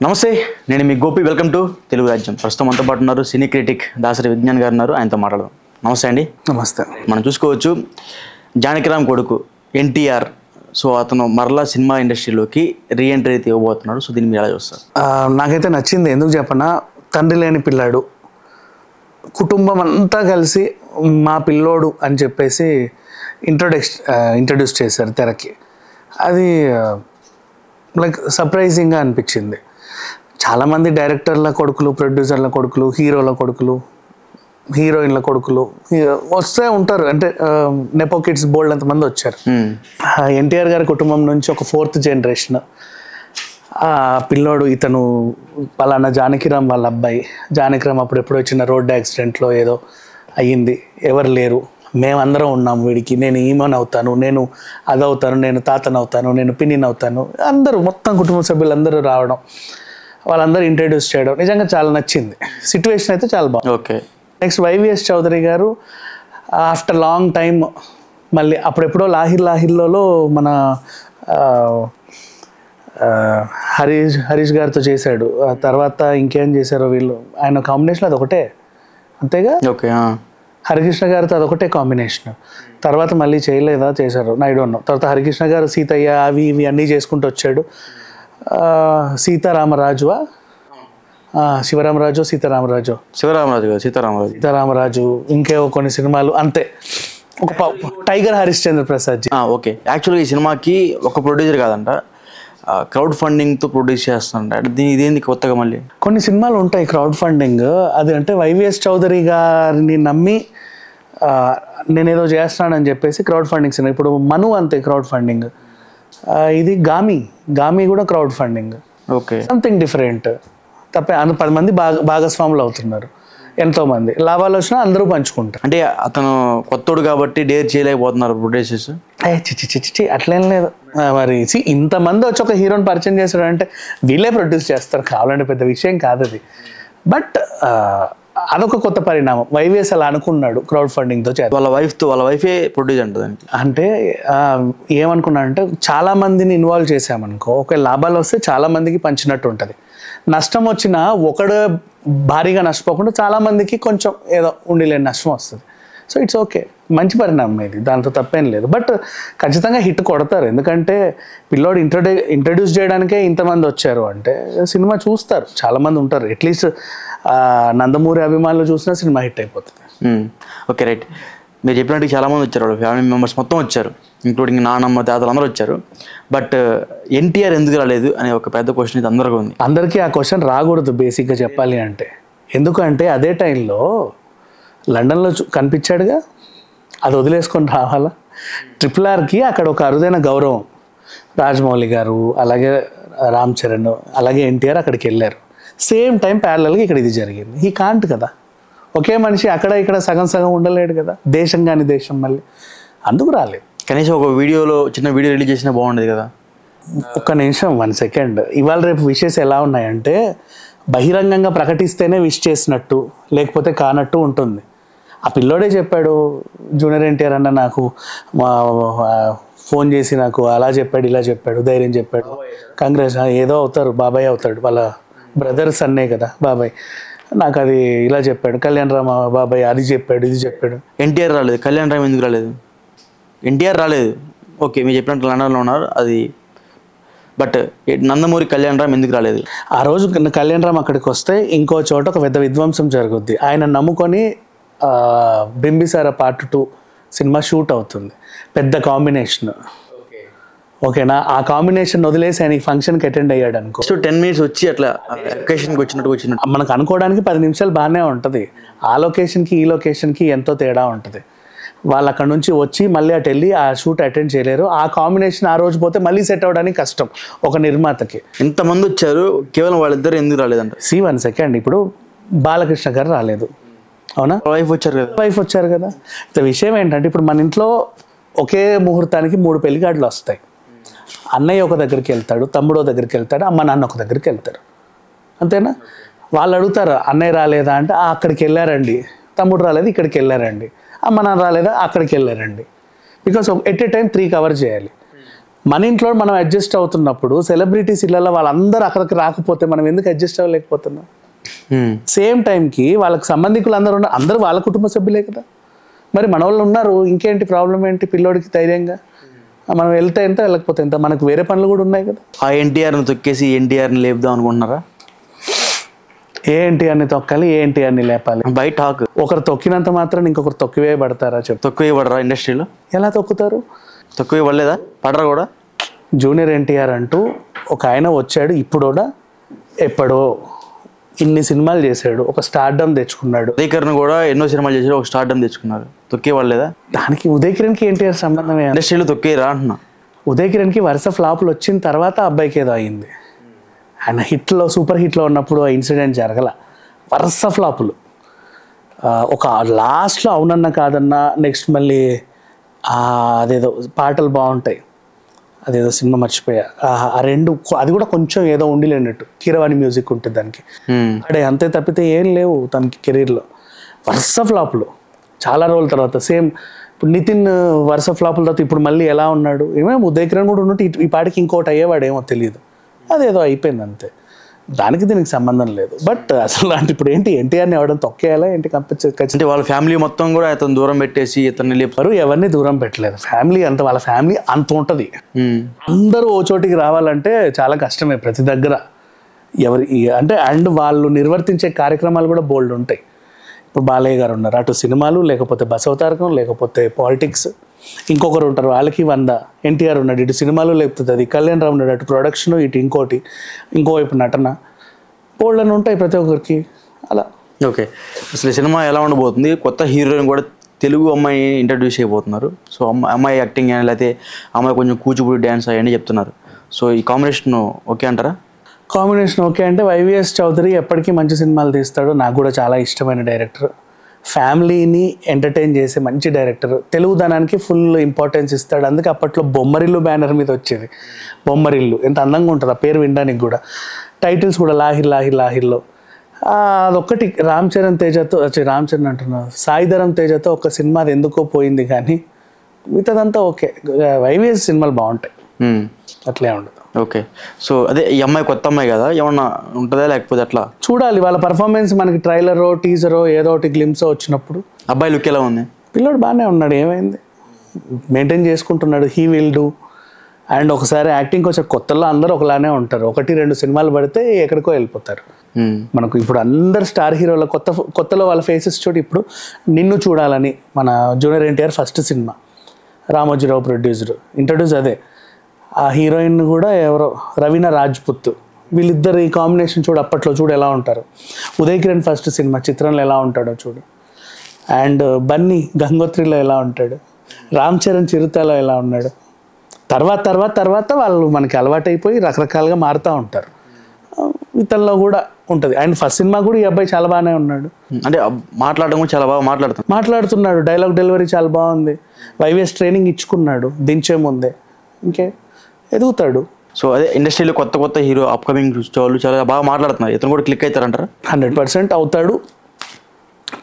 నమస్తే, నేను మీ Gopi. Welcome to Telugu రాజ్యం. ప్రస్తుతం అంతా పాటు ఉన్నారు సినీ క్రిటిక్ దాసరి విజ్ఞాన్ గారు ఉన్నారు. ఆయనతో మాట్లాడదాం. నమస్తే అండి. నమస్తే. మనం చూసుకోవచ్చు జానకిరామ్ కొడుకు ఎన్టీఆర్. సో అతను మరలా సినిమా ఇండస్ట్రీలోకి రీఎంట్రీ అయితే ఇవ్వబోతున్నాడు. సో దీన్ని మీరు ఎలా చూస్తారు? నాకైతే నచ్చింది. ఎందుకు చెప్పనా, తండ్రి లేని పిల్లాడు, కుటుంబం అంతా కలిసి మా పిల్లోడు అని చెప్పేసి ఇంట్రడ్యూస్ చేశారు తెరకి. అది లైక్ సర్ప్రైజింగ్గా అనిపించింది. చాలామంది డైరెక్టర్ల కొడుకులు, ప్రొడ్యూసర్ల కొడుకులు, హీరోల కొడుకులు, హీరోయిన్ల కొడుకులు వస్తే ఉంటారు. అంటే నెపో కిడ్స్ బోల్డ్ అంతమంది వచ్చారు. ఎన్టీఆర్ గారి కుటుంబం నుంచి ఒక 4th జనరేషన్ పిల్లోడు. ఇతను పలానా జానకిరామ్ వాళ్ళ అబ్బాయి. జానకిరామ్ అప్పుడు ఎప్పుడో వచ్చిన రోడ్ యాక్సిడెంట్లో ఏదో అయ్యింది, ఎవరు లేరు, మేమందరం ఉన్నాం వీడికి, నేను ఈమెన్ అవుతాను, నేను అదవుతాను, నేను తాతను అవుతాను, నేను పిన్నిని అవుతాను, అందరూ మొత్తం కుటుంబ సభ్యులందరూ రావడం, వాళ్ళందరూ ఇంట్రడ్యూస్ చేయడం నిజంగా చాలా నచ్చింది. సిచ్యువేషన్ అయితే చాలా బాగుంది. ఓకే. నెక్స్ట్ వైవిఎస్ చౌదరి గారు ఆఫ్టర్ లాంగ్ టైమ్ మళ్ళీ అప్పుడెప్పుడో లాహిర్లో మన హరీష్ గారితో చేశాడు. ఆ తర్వాత ఇంకేం చేశారో వీళ్ళు, ఆయన కాంబినేషన్ అది ఒకటే అంతేగా. ఓకే. హరికృష్ణ గారితో అదొకటే కాంబినేషన్. తర్వాత మళ్ళీ చేయలేదా, చేశారు ఐ డోంట్ నో. తర్వాత హరికృష్ణ గారు సీతయ్య అవి ఇవి అన్నీ చేసుకుంటూ వచ్చాడు. సీతారామరాజు ఇంకేవో కొన్ని సినిమాలు అంతే. ఒక టైగర్ హరిశ్చంద్ర ప్రసాద్ జీ. ఓకే. యాక్చువల్గా ఈ సినిమాకి ఒక ప్రొడ్యూసర్ కాదంట, క్రౌడ్ ఫండింగ్తో ప్రొడ్యూస్ చేస్తుంట. ఇదేంది కొత్తగా మళ్ళీ? కొన్ని సినిమాలు ఉంటాయి క్రౌడ్ ఫండింగ్. అది అంటే వైవిఎస్ చౌదరి గారిని నమ్మి నేనేదో చేస్తానని చెప్పేసి క్రౌడ్ ఫండింగ్ సినిమా. ఇప్పుడు మను అంతే క్రౌడ్ ఫండింగ్. ఇది గామి కూడా crowd funding. Okay. Something different. తప్పే 10 మంది భాగస్వాములు అవుతున్నారు. ఎంతోమంది లాభాలు వచ్చినా అందరూ పంచుకుంటారు. అంటే అతను కొత్తోడు కాబట్టి డేర్ చేయలేకపోతున్నారు ప్రొడ్యూసర్స్. చిచి అట్లేం లేదు. మరి ఇంతమంది వచ్చి ఒక హీరోని పరిచయం చేశాడు అంటే వీళ్ళే ప్రొడ్యూస్ చేస్తారు, కావాలంటే పెద్ద విషయం కాదు అది. బట్ అదొక కొత్త పరిణామం. వైవిఎస్ అలా అనుకున్నాడు క్రౌడ్ ఫండింగ్తో చేయాలి. వాళ్ళ వైఫే ప్రొడ్యూస్ అంటుంది. అంటే ఏమనుకున్నాడంటే చాలా మందిని ఇన్వాల్వ్ చేసామనుకో, ఒక లాభాలు వస్తే చాలా మందికి పంచినట్టు ఉంటుంది. నష్టం వచ్చినా ఒకడు భారీగా నష్టపోకుండా చాలా మందికి కొంచెం ఏదో ఉండిలేని నష్టం వస్తుంది. సో ఇట్స్ ఓకే, మంచి పరిణామం ఇది, దాంతో తప్పేం లేదు. బట్ ఖచ్చితంగా హిట్ కొడతారు. ఎందుకంటే పిల్లోడు ఇంట్రడ్యూస్ చేయడానికే ఇంతమంది వచ్చారు అంటే సినిమా చూస్తారు, చాలామంది ఉంటారు. అట్లీస్ట్ నందమూరి అభిమానులు చూసినా సినిమా హిట్ అయిపోతుంది. Okay, right. మీరు చెప్పినట్టు చాలామంది వచ్చారు, వాళ్ళ ఫ్యామిలీ మెంబర్స్ మొత్తం వచ్చారు, ఇంక్లూడింగ్ నాన్నమ్మ తాతలు అందరూ వచ్చారు. బట్ ఎన్టీఆర్ ఎందుకు రాలేదు అనే ఒక పెద్ద క్వశ్చన్ ఇది అందరికీ ఉంది. అందరికీ ఆ క్వశ్చన్ రాకూడదు బేసిక్గా చెప్పాలి అంటే. ఎందుకంటే అదే టైంలో లండన్లో కనిపించాడుగా, అది వదిలేసుకొని రావాలా? RRRకి అక్కడ ఒక అరుదైన గౌరవం. రాజమౌళి గారు, అలాగే రామ్ చరణ్, అలాగే ఎన్టీఆర్ అక్కడికి వెళ్ళారు. సేమ్ టైం ప్యారలల్గా ఇక్కడ ఇది జరిగింది. ఈ కాంట్ కదా, ఒకే మనిషి అక్కడ ఇక్కడ సగం సగం ఉండలేడు కదా, దేశం కాని దేశం. మళ్ళీ అందుకు రాలేదు. కనీసం ఒక చిన్న వీడియో రిలీజ్ చేసినా బాగుండేది కదా. ఒక్క నిమిషం, 1 సెకండ్. ఇవాళ రేపు విషెస్ ఎలా ఉన్నాయంటే బహిరంగంగా ప్రకటిస్తేనే విష్ చేసినట్టు, లేకపోతే కానట్టు ఉంటుంది. ఆ పిల్లోడే చెప్పాడు, జూనియర్ ఎన్టీఆర్ అన్న నాకు ఫోన్ చేసి నాకు అలా చెప్పాడు, ఇలా చెప్పాడు, ధైర్యం చెప్పాడు, కాంగ్రెస్ ఏదో అవుతారు, బాబాయ్ అవుతాడు, వాళ్ళ బ్రదర్స్ అన్నే కదా బాబాయ్, నాకు అది ఇలా చెప్పాడు, కళ్యాణ్ రామ్ బాబాయ్ అది చెప్పాడు, ఇది చెప్పాడు. ఎన్టీఆర్ రాలేదు, కళ్యాణ్ రామ్ ఎందుకు రాలేదు? ఎన్టీఆర్ రాలేదు, ఓకే, మీరు చెప్పినట్టు లండన్లో ఉన్నారు అది. బట్ నందమూరి కళ్యాణ్ రామ్ ఎందుకు రాలేదు? ఆ రోజు కళ్యాణ్ రామ్ అక్కడికి వస్తే ఇంకో చోట ఒక పెద్ద విధ్వంసం జరుగుద్ది. ఆయన నమ్ముకొని బింబిసార పార్ట్ 2 సినిమా షూట్ అవుతుంది. పెద్ద కాంబినేషన్, ఓకేనా? ఆ కాంబినేషన్ వదిలేసి ఆయన ఫంక్షన్కి అటెండ్ అయ్యాడు అనుకో, 10 మినిట్స్ వచ్చి అట్లా లొకేషన్కి వచ్చినట్టు మనకు అనుకోవడానికి 10 నిమిషాలు బాగానే ఉంటుంది. ఆ లొకేషన్కి ఈ లొకేషన్కి ఎంతో తేడా ఉంటుంది. వాళ్ళు అక్కడ నుంచి వచ్చి మళ్ళీ అటు వెళ్ళి ఆ షూట్ అటెండ్ చేయలేరు. ఆ కాంబినేషన్ ఆ రోజు పోతే మళ్ళీ సెట్ అవ్వడానికి కష్టం ఒక నిర్మాతకి. ఇంతమంది వచ్చారు, కేవలం వాళ్ళిద్దరు ఎందుకు రాలేదంట? 1 సెకండ్. ఇప్పుడు బాలకృష్ణ గారు రాలేదు, అవునా? వైఫ్ వచ్చారు కదా. విషయం ఏంటంటే ఇప్పుడు మన ఇంట్లో ఒకే ముహూర్తానికి 3 పెళ్లికార్డులు వస్తాయి. అన్నయ్య ఒక దగ్గరికి వెళ్తాడు, తమ్ముడో దగ్గరికి వెళ్తాడు, అమ్మ నాన్న ఒక దగ్గరికి వెళ్తారు, అంతేనా? వాళ్ళు అడుగుతారు అన్నయ్య రాలేదా అంటే అక్కడికి వెళ్ళారండి, తమ్ముడు రాలేదు ఇక్కడికి వెళ్ళారండి, అమ్మ నాన్న రాలేదా అక్కడికి వెళ్ళారండి. Because at a time 3 cover చేయాలి. మన ఇంట్లో మనం అడ్జస్ట్ అవుతున్నప్పుడు సెలబ్రిటీస్ ఇళ్ళలో వాళ్ళందరూ అక్కడికి రాకపోతే మనం ఎందుకు అడ్జస్ట్ అవ్వలేకపోతున్నాం? సేమ్ టైంకి వాళ్ళకి సంబంధికులు అందరూ ఉన్నారు, అందరూ వాళ్ళ కుటుంబ సభ్యులే కదా. మరి మన వాళ్ళు ఉన్నారు, ఇంకేంటి ప్రాబ్లం ఏంటి? పిల్లోడికి ధైర్యంగా మనం వెళ్తే ఎంత, వెళ్ళకపోతే ఎంత, మనకు వేరే పనులు కూడా ఉన్నాయి కదా. ఆ ఎన్టీఆర్ని తొక్కేసి ఎన్టీఆర్ని లేపుదాం అనుకుంటున్నారా? ఏ ఎన్టీఆర్ని తొక్కాలి, ఏ ఎన్టీఆర్ని లేపాలి? By talk. ఒకరు తొక్కినంత మాత్రం ఇంకొకరు తొక్కివేయబడతారా చెప్పు? తొక్కువేయబడరా ఇండస్ట్రీలో? ఎలా తొక్కుతారు? తొక్కువేయబడలేదా? పడరా కూడా? జూనియర్ ఎన్టీఆర్ అంటూ ఒక ఆయన వచ్చాడు, ఇప్పుడు కూడా ఎప్పుడో ఇన్ని సినిమాలు చేశాడు, ఒక స్టార్డమ్ తెచ్చుకున్నాడు. ఉదయకిరణ్ కూడా ఎన్నో సినిమాలు చేశాడు, ఒక స్టార్డమ్ తెచ్చుకున్నారు. తొక్కేవాళ్ళేదా? దానికి ఉదయ్ కిరణ్కి ఎన్టీఆర్ సంబంధమే. ఇండస్ట్రీలో తొక్కేరా అంటున్నా. ఉదయ్ కిరణ్కి వరుస ఫ్లాపులు వచ్చిన తర్వాత అబ్బాయికి ఏదో అయింది. ఆయన హిట్లో, సూపర్ హిట్లో ఉన్నప్పుడు ఆ ఇన్సిడెంట్ జరగల. వరుస ఫ్లాపులు. ఒక లాస్ట్లో అవునన్నా కాదన్నా, నెక్స్ట్ మళ్ళీ అదేదో పాటలు బాగుంటాయి, అదేదో సినిమా మర్చిపోయా, ఆ రెండు, అది కూడా కొంచెం ఏదో ఉండిలేనట్టు, కీరవాణి మ్యూజిక్ ఉంటుంది దానికి. అడే అంతే తప్పితే ఏం లేవు తనకి కెరీర్లో. వరుస ఫ్లాపులు చాలా రోజుల తర్వాత. సేమ్ ఇప్పుడు నితిన్ వరుస ఫ్లాపుల తర్వాత ఇప్పుడు మళ్ళీ ఎలా ఉన్నాడు? ఏమేమి ఉదయ్ కిరణ్ కూడా ఉన్నట్టు ఈ పాటికి ఇంకోటి అయ్యేవాడేమో తెలియదు. అదేదో అయిపోయింది అంతే, దానికి దీనికి సంబంధం లేదు. బట్ అసలు అంటే ఇప్పుడు ఏంటి, ఎన్టీఆర్ని ఎవడం తొక్కేయాలా ఏంటి? అంటే వాళ్ళ ఫ్యామిలీ మొత్తం కూడా అతను దూరం పెట్టేసి ఇతన్ని లేపారు. ఎవరిని దూరం పెట్టలేదు. ఫ్యామిలీ అంత, వాళ్ళ ఫ్యామిలీ అంత ఉంటుంది. అందరూ ఓ చోటికి రావాలంటే చాలా కష్టమే ప్రతి దగ్గర. ఎవరి అంటే అండ్ వాళ్ళు నిర్వర్తించే కార్యక్రమాలు కూడా బోల్డ్ ఉంటాయి. ఇప్పుడు బాలయ్య గారు ఉన్నారు, అటు సినిమాలు, లేకపోతే బసవతారకం, లేకపోతే పాలిటిక్స్. ఇంకొకరు ఉంటారు, వాళ్ళకి 100. ఎన్టీఆర్ ఉన్నాడు, ఇటు సినిమాలు లేకపోతే అది. కళ్యాణ్ రావు ఉన్నాడు, అటు ప్రొడక్షన్, ఇటు ఇంకోటి, ఇంకోవైపు నటన. బోల్డ్ అని ఉంటాయి ప్రతి ఒక్కరికి అలా. ఓకే, అసలు ఈ సినిమా ఎలా ఉండబోతుంది? కొత్త హీరోయిన్ కూడా తెలుగు అమ్మాయి ఇంట్రడ్యూస్ చేయబోతున్నారు. సో అమ్మాయి యాక్టింగ్ కానీ, లేకపోతే అమ్మాయి కొంచెం కూచిపూడి డ్యాన్స్ అవన్నీ చెప్తున్నారు. సో ఈ కాంబినేషన్ ఓకే అంటారా? కాంబినేషన్ ఓకే అంటే వైవిఎస్ చౌదరి ఎప్పటికీ మంచి సినిమాలు తీస్తాడు. నాకు కూడా చాలా ఇష్టమైన డైరెక్టర్, ఫ్యామిలీని ఎంటర్టైన్ చేసే మంచి డైరెక్టర్, తెలుగుదనానికి ఫుల్ ఇంపార్టెన్స్ ఇస్తాడు. అందుకే అప్పట్లో బొమ్మరిల్లు బ్యానర్ మీద వచ్చేది. బొమ్మరిల్లు ఎంత అందంగా ఉంటుంది ఆ పేరు వినడానికి కూడా. టైటిల్స్ కూడా లాహిర్ లాహిర్ లాహిర్లో. అదొక్కటి రామ్ చరణ్ తేజతో, రామ్ చరణ్ అంటున్నారు, సాయిధరం తేజతో ఒక సినిమా అది ఎందుకో పోయింది, కానీ మిగతాదంతా ఓకే. వైవిఎస్ సినిమాలు బాగుంటాయి, అట్లే ఉండదు. ఓకే, సో అదే ఈ అమ్మాయి కొత్త అమ్మాయి కదా, ఏమన్నా ఉంటుందా లేకపోతే అట్లా చూడాలి. వాళ్ళ పర్ఫార్మెన్స్ మనకి ట్రైలరో టీజరో ఏదో ఒకటి గ్లిమ్సో వచ్చినప్పుడు. అబ్బాయి లుక్ ఎలా ఉంది? పిల్లోడు బాగానే ఉన్నాడు, ఏమైంది, మెయింటైన్ చేసుకుంటున్నాడు. He will do. అండ్ ఒకసారి యాక్టింగ్కి వచ్చే కొత్తలో అందరూ ఒకలానే ఉంటారు. 1-2 సినిమాలు పడితే ఎక్కడికో వెళ్ళిపోతారు. మనకు ఇప్పుడు అందరు స్టార్ హీరోల కొత్తలో వాళ్ళ ఫేసెస్ చూడు. ఇప్పుడు నిన్ను చూడాలని మన junior NTR first cinema, Ramoji Rao producer, introduce అదే. ఆ హీరోయిన్ కూడా ఎవరో రవీనా రాజ్పుత్. వీళ్ళిద్దరు ఈ కాంబినేషన్ చూడు, అప్పట్లో చూడు ఎలా ఉంటారు. ఉదయ్ కిరణ్ ఫస్ట్ సినిమా చిత్రంలో ఎలా ఉంటాడో చూడు. అండ్ బన్నీ గంగోత్రిలో ఎలా ఉంటాడు, రామ్ చరణ్ చిరుతలో ఎలా ఉన్నాడు. తర్వాత వాళ్ళు మనకి అలవాటైపోయి రకరకాలుగా మారుతూ ఉంటారు. ఇతనిలో కూడా ఉంటుంది. అండ్ ఫస్ట్ సినిమా కూడా ఈ అబ్బాయి చాలా బాగానే ఉన్నాడు. అంటే మాట్లాడడం కూడా చాలా బాగా మాట్లాడుతున్నాడు. డైలాగ్ డెలివరీ చాలా బాగుంది. వైవిఎస్ ట్రైనింగ్ ఇచ్చుకున్నాడు దించే ముందే. ఇంకే ఎదుగుతాడు. సో అదే ఇండస్ట్రీలో కొత్త హీరో అప్కమింగ్ వాళ్ళు చాలా బాగా మాట్లాడుతున్నారు. ఇతను కూడా క్లిక్ అవుతారంటారా? 100% అవుతాడు.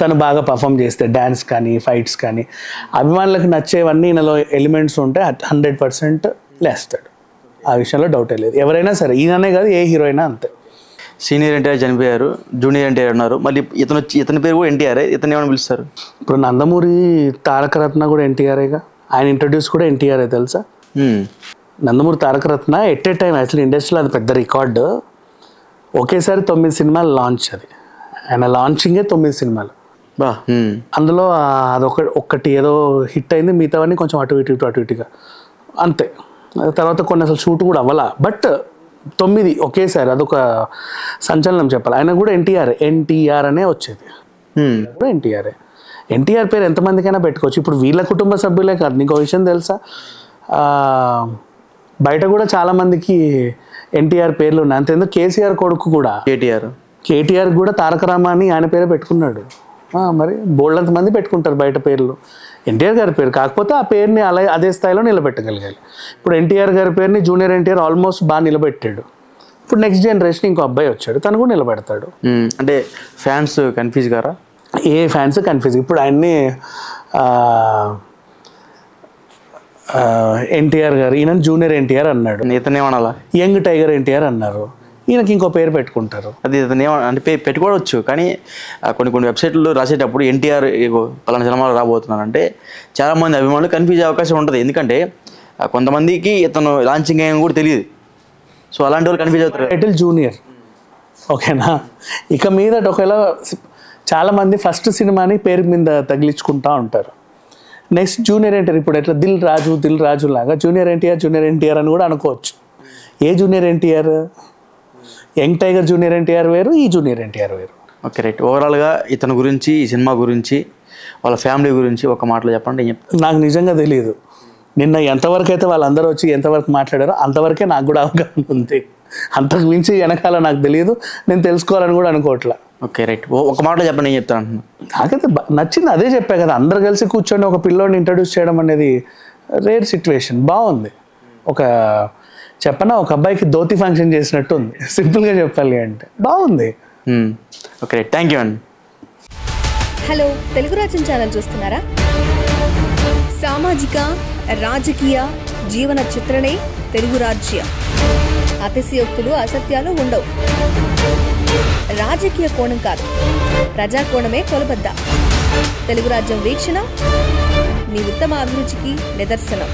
తను బాగా పర్ఫామ్ చేస్తే డ్యాన్స్ కానీ ఫైట్స్ కానీ అభిమానులకు నచ్చేవన్నీ ఈయనలో ఎలిమెంట్స్ ఉంటే 100% లేస్తాడు. ఆ విషయంలో డౌటే లేదు. ఎవరైనా సరే, ఈయననే కాదు ఏ హీరో అయినా అంతే. సీనియర్ ఎన్టీఆర్ చనిపోయారు, జూనియర్ ఎన్టీఆర్ ఉన్నారు. మళ్ళీ ఇతని పేరు కూడా ఎన్టీఆర్. ఇతను ఏమైనా పిలుస్తారు? ఇప్పుడు నందమూరి తారక రత్న కూడా ఎన్టీఆర్ఏగా. ఆయన ఇంట్రడ్యూస్ కూడా ఎన్టీఆర్ఏ తెలుసా. నందమూరి తారక రత్న ఎట్ ఏ టైం యాక్చువల్లీ ఇండస్ట్రీలో అది పెద్ద రికార్డు. ఒకేసారి 9 సినిమాలు లాంచ్. అది ఆయన లాంచింగే 9 సినిమాలు. అందులో ఒక్కటి ఏదో హిట్ అయింది, మిగతావన్నీ కొంచెం అటు ఇటుగా అంతే. తర్వాత కొన్ని అసలు షూట్ కూడా అవ్వాల. బట్ 9 ఒకేసారి, అదొక సంచలనం చెప్పాలి. ఆయన కూడా ఎన్టీఆర్ అనే వచ్చేది, కూడా ఎన్టీఆర్ఏ. ఎన్టీఆర్ పేరు ఎంతమందికైనా పెట్టుకోవచ్చు. ఇప్పుడు వీళ్ళ కుటుంబ సభ్యులే కాదు. నీకు విషయం తెలుసా, బయట కూడా చాలామందికి ఎన్టీఆర్ పేర్లు ఉన్నాయి. అంతేందుకు కేసీఆర్ కొడుకు కూడా కేటీఆర్ కూడా తారక రామ అని ఆయన పేరే పెట్టుకున్నాడు. మరి బోల్డంత మంది పెట్టుకుంటారు బయట పేర్లు. ఎన్టీఆర్ గారి పేరు కాకపోతే ఆ పేరుని అదే స్థాయిలో నిలబెట్టగలిగాలి. ఇప్పుడు ఎన్టీఆర్ గారి పేరుని జూనియర్ ఎన్టీఆర్ ఆల్మోస్ట్ బాగా నిలబెట్టాడు. ఇప్పుడు నెక్స్ట్ జనరేషన్ ఇంకో అబ్బాయి వచ్చాడు, తను కూడా నిలబెడతాడు. అంటే ఫ్యాన్స్ కన్ఫ్యూజ్ గారా? ఏ ఫ్యాన్స్ కన్ఫ్యూజ్. ఇప్పుడు ఆయన్ని ఎన్టీఆర్ గారు, ఈయన జూనియర్ ఎన్టీఆర్ అన్నాడు, ఇతను ఏమనాలా? యంగ్ టైగర్ ఎన్టీఆర్ అన్నారు, ఈయనకి ఇంకో పేరు పెట్టుకుంటారు. అది ఇతను అంటే పెట్టుకోవచ్చు, కానీ కొన్ని వెబ్సైట్లో రాసేటప్పుడు ఎన్టీఆర్ పలానా సినిమాలో రాబోతున్నాను అంటే చాలామంది అభిమానులు కన్ఫ్యూజ్ అయ్యే అవకాశం ఉంటుంది. ఎందుకంటే కొంతమందికి ఇతను లాంచింగ్ అయ్యని కూడా తెలియదు. సో అలాంటి వాళ్ళు కన్ఫ్యూజ్ అవుతారు. టైటిల్ జూనియర్, ఓకేనా. ఇక మీద ఒకవేళ చాలామంది ఫస్ట్ సినిమాని పేరు మీద తగిలించుకుంటూ ఉంటారు. నెక్స్ట్ జూనియర్ ఎన్టీఆర్, ఇప్పుడు ఎట్లా దిల్ రాజు లాగా జూనియర్ ఎన్టీఆర్ అని కూడా అనుకోవచ్చు. ఏ junior NTR? Young tiger junior NTR వేరు, ఈ జూనియర్ ఎన్టీఆర్ వేరు. Okay, right. ఓవరాల్గా ఇతని గురించి, ఈ సినిమా గురించి, వాళ్ళ ఫ్యామిలీ గురించి ఒక మాటలో చెప్పండి. నాకు నిజంగా తెలియదు. నిన్న ఎంతవరకు అయితే వాళ్ళందరూ వచ్చి ఎంతవరకు మాట్లాడారో అంతవరకే నాకు కూడా అవగాహన ఉంది. అంతకు మించి వెనకాల నాకు తెలియదు, నేను తెలుసుకోవాలని కూడా అనుకోవట్లా. Okay, right. ఒక మాటలో చెప్పండి, నేను చెప్తాను అంటున్నా. నాకైతే నచ్చింది, అదే చెప్పా కదా. అందరు కలిసి కూర్చొని ఒక పిల్లోడిని ఇంట్రడ్యూస్ చేయడం అనేది రేర్ సిచ్యువేషన్. బాగుంది. ఒక అబ్బాయికి ధోతి ఫంక్షన్ చేసినట్టు ఉంది, సింపుల్గా చెప్పాలి అంటే. బాగుంది. Okay, right. థ్యాంక్ యూ అండి. హలో, తెలుగు రాజ్యం ఛానల్ చూస్తున్నారా? సామాజిక, రాజకీయ, జీవన చిత్రణే తెలుగు రాజ్యం. అతిశయోక్తులు, అసత్యాలు ఉండవు. రాజకీయ కోణం కాదు, ప్రజా కోణమే కొలబద్ద. తెలుగు రాజ్యం వీక్షణ మీ ఉత్తమ అభిరుచికి నిదర్శనం.